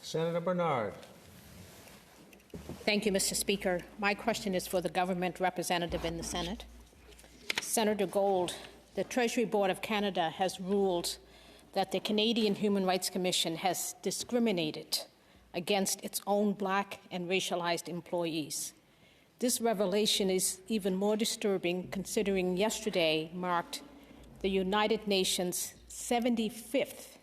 Senator Bernard. Thank you, Mr. Speaker. My question is for the government representative in the Senate. Senator Gold, the Treasury Board of Canada has ruled that the Canadian Human Rights Commission has discriminated against its own Black and racialized employees. This revelation is even more disturbing considering yesterday marked the United Nations' 75th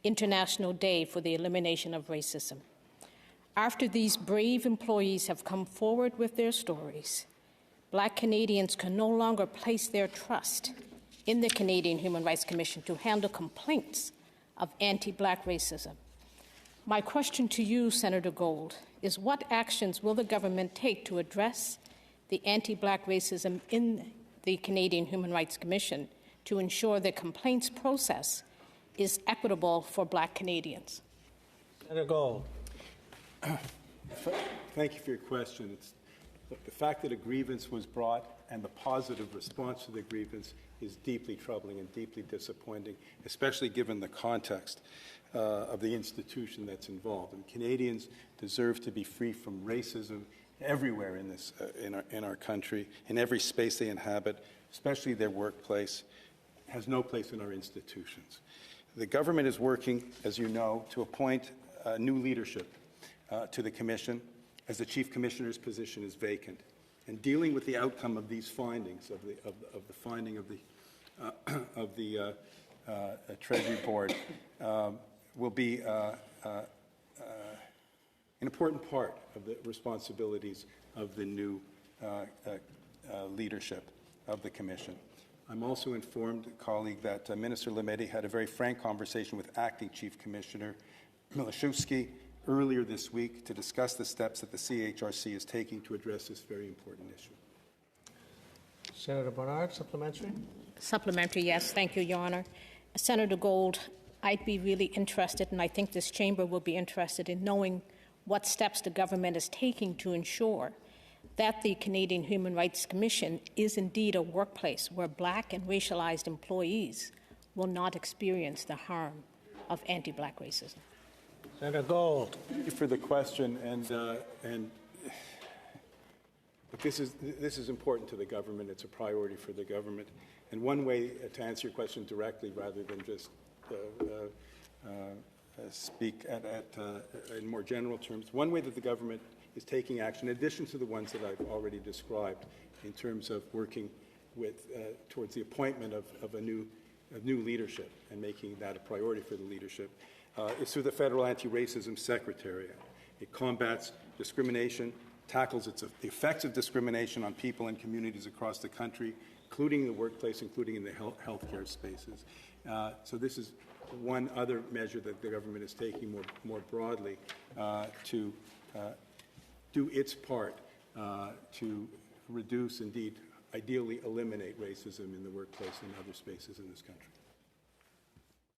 International Day for the Elimination of Racism. After these brave employees have come forward with their stories, Black Canadians can no longer place their trust in the Canadian Human Rights Commission to handle complaints of anti-Black racism. My question to you, Senator Gold, is what actions will the government take to address the anti-Black racism in the Canadian Human Rights Commission to ensure the complaints process is equitable for Black Canadians? Senator Gold. Thank you for your question. The fact that a grievance was brought and the positive response to the grievance is deeply troubling and deeply disappointing, especially given the context of the institution that's involved. And Canadians deserve to be free from racism everywhere in our country, in every space they inhabit, especially their workplace, has no place in our institutions. The government is working, as you know, to appoint new leadership to the Commission, as the Chief Commissioner's position is vacant. And dealing with the outcome of these findings, of the finding of the Treasury Board, will be an important part of the responsibilities of the new leadership of the Commission. I'm also informed, colleague, that Minister Lametti had a very frank conversation with Acting Chief Commissioner Milashevsky earlier this week to discuss the steps that the CHRC is taking to address this very important issue. Senator Bernard, supplementary? Supplementary, yes. Thank you, Your Honor. Senator Gold, I'd be really interested, and I think this chamber will be interested in knowing what steps the government is taking to ensure that the Canadian Human Rights Commission is indeed a workplace where Black and racialized employees will not experience the harm of anti-Black racism. Senator Gold. Thank you for the question, and but this is important to the government. It's a priority for the government. And one way to answer your question directly, rather than just speak in more general terms, one way that the government is taking action, in addition to the ones that I've already described, in terms of working with towards the appointment of new leadership and making that a priority for the leadership, is through the Federal Anti-Racism Secretariat. It combats discrimination, tackles the effects of discrimination on people and communities across the country, including the workplace, including in the healthcare spaces. So this is one other measure that the government is taking more broadly to do its part to reduce, indeed, ideally eliminate racism in the workplace and other spaces in this country.